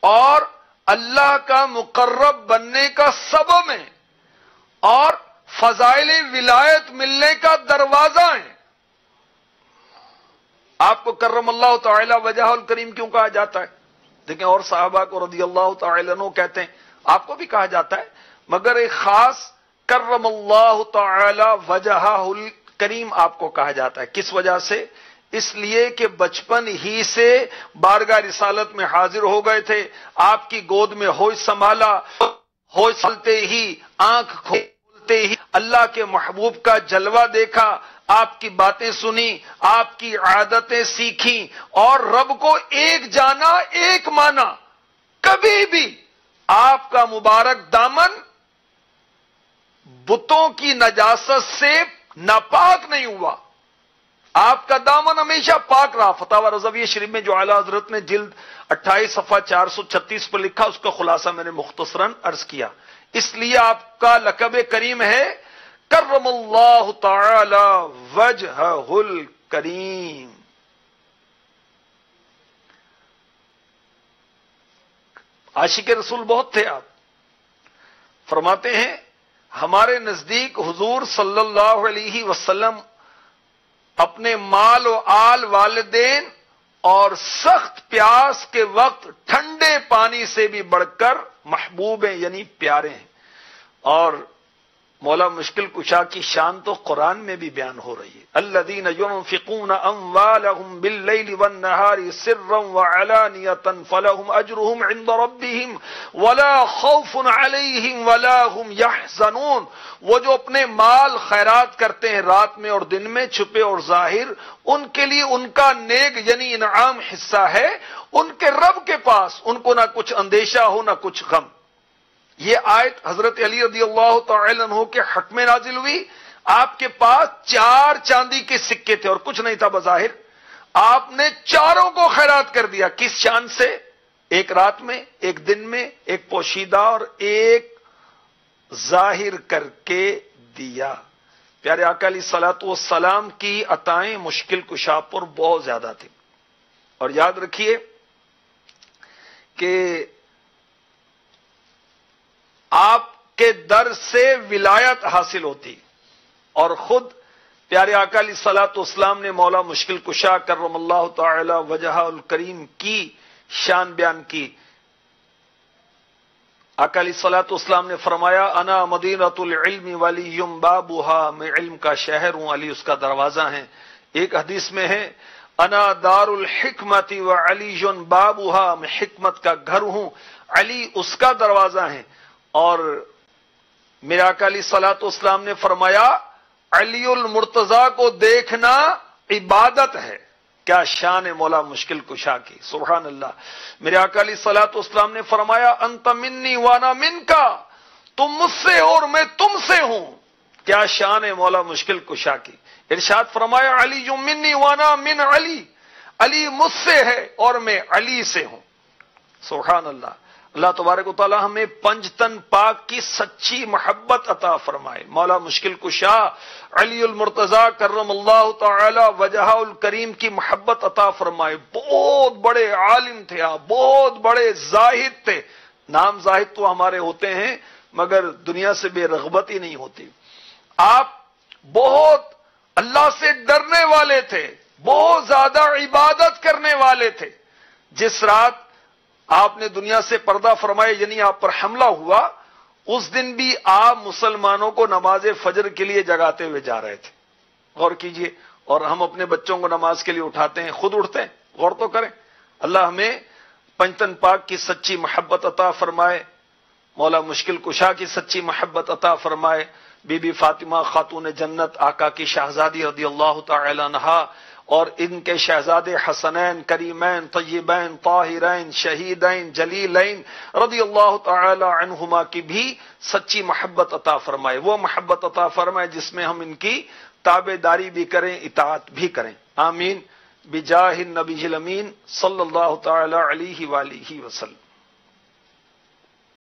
اور اللہ کا مقرب بننے کا سبب ہیں اور فضائل ولایت ملنے کا دروازہ ہیں۔ آپ کو کرم اللہ تعالی وجہ الکریم کیوں کہا جاتا ہے؟ دیکھیں، اور صحابہ کو رضی اللہ تعالی عنہ کہتے ہیں، آپ کو بھی کہا جاتا ہے، مگر ایک خاص کرم اللہ تعالی وجہ الکریم آپ کو کہا جاتا ہے۔ کس وجہ سے؟ اس لیے کہ بچپن ہی سے بارگاہ رسالت میں حاضر ہو گئے تھے، آپ کی گود میں ہوش سنبھالا، ہوش سنبھالتے ہی آنکھ کھولتے ہی اللہ کے محبوب کا جلوہ دیکھا، آپ کی باتیں سنی، آپ کی عادتیں سیکھی اور رب کو ایک جانا، ایک مانا۔ کبھی بھی آپ کا مبارک دامن بتوں کی نجاست سے ناپاک نہیں ہوا، آپ کا دامن ہمیشہ پاک رہا۔ فتاوی رضویہ شریف میں جو اعلیٰ حضرت نے جلد 28 صفحہ 436 پر لکھا، اس کا خلاصہ میں نے مختصراً عرض کیا۔ اس لیے آپ کا لقب کریم ہے کرم اللہ تعالی وجہ الکریم۔ عاشق رسول بہت تھے آپ۔ فرماتے ہیں ہمارے نزدیک حضور صلی اللہ علیہ وسلم اپنے مال و آل، والدین اور سخت پیاس کے وقت ٹھنڈے پانی سے بھی بڑھ کر محبوب ہیں، یعنی پیارے ہیں۔ اور مولا مشکل کشا کی شان تو قرآن میں بھی بیان ہو رہی ہے۔ الذین ينفقون اموالهم باللیل والنہار سرا وعلانیۃ فلہم اجرہم عند ربہم ولا خوف علیہم ولا هم یحزنون۔ وہ جو اپنے مال خیرات کرتے ہیں رات میں اور دن میں، چھپے اور ظاہر، ان کے لیے ان کا نیک یعنی انعام حصہ ہے ان کے رب کے پاس، ان کو نہ کچھ اندیشہ ہو نہ کچھ غم۔ یہ آیت حضرت علی رضی اللہ تعالی عنہ کے حق میں نازل ہوئی۔ آپ کے پاس 4 چاندی کے سکے تھے اور کچھ نہیں تھا بظاہر، آپ نے چاروں کو خیرات کر دیا۔ کس شان سے؟ ایک رات میں، ایک دن میں، ایک پوشیدہ اور ایک ظاہر کر کے دیا۔ پیارے آقا علیہ الصلوۃ والسلام کی عطائیں مشکل کشا پر بہت زیادہ تھی۔ اور یاد رکھیے کہ آپ کے در سے ولایت حاصل ہوتی، اور خود پیارے آقا علیہ الصلوۃ والسلام نے مولا مشکل کشا کرم اللہ تعالی وجہ الکریم کی شان بیان کی۔ آقا علیہ الصلوۃ والسلام نے فرمایا انا مدینۃ العلم وعلی بابھا، میں علم کا شہر ہوں، علی اس کا دروازہ ہے۔ ایک حدیث میں ہے انا دار الحکمت وعلی بابھا، میں حکمت کا گھر ہوں، علی اس کا دروازہ ہے۔ اور میرے آقا علیہ الصلوۃ والسلام نے فرمایا علی المرتضیٰ کو دیکھنا عبادت ہے۔ کیا شان ہے مولا مشکل کشا کی، سبحان اللہ۔ میرے آقا علیہ الصلوۃ والسلام نے فرمایا انت منی وانا منکا، تم مجھ سے ہو اور میں تم سے ہوں۔ کیا شان ہے مولا مشکل کشا کی۔ ارشاد فرمایا علی منی وانا من علی، علی مجھ سے ہے اور میں علی سے ہوں۔ سبحان اللہ۔ اللہ تبارک و تعالی ہمیں پنجتن پاک کی سچی محبت عطا فرمائے۔ مولا مشکل کشا علی المرتضیٰ کرم اللہ تعالی وجہ الکریم کی محبت عطا فرمائے۔ بہت بڑے عالم تھے آپ، بہت بڑے زاہد تھے۔ نام زاہد تو ہمارے ہوتے ہیں مگر دنیا سے بے رغبت ہی نہیں ہوتی۔ آپ بہت اللہ سے ڈرنے والے تھے، بہت زیادہ عبادت کرنے والے تھے۔ جس رات آپ نے دنیا سے پردہ فرمائے، یعنی آپ پر حملہ ہوا، اس دن بھی آپ مسلمانوں کو نماز فجر کے لیے جگاتے ہوئے جا رہے تھے۔ غور کیجئے۔ اور ہم اپنے بچوں کو نماز کے لیے اٹھاتے ہیں، خود اٹھتے ہیں؟ غور تو کریں۔ اللہ ہمیں پنجتن پاک کی سچی محبت عطا فرمائے، مولا مشکل کشا کی سچی محبت عطا فرمائے، بی بی فاطمہ خاتون جنت آقا کی شہزادی رضی اللہ تعالی عنہا اور ان کے شہزادے حسنین کریمین طیبین طاہرین شہیدین جلیلین رضی اللہ تعالی عنہما کی بھی سچی محبت عطا فرمائے۔ وہ محبت عطا فرمائے جس میں ہم ان کی تابع داری بھی کریں، اطاعت بھی کریں۔ آمین بجاہ النبی الامین صلی اللہ تعالی علیہ وآلہ وسلم۔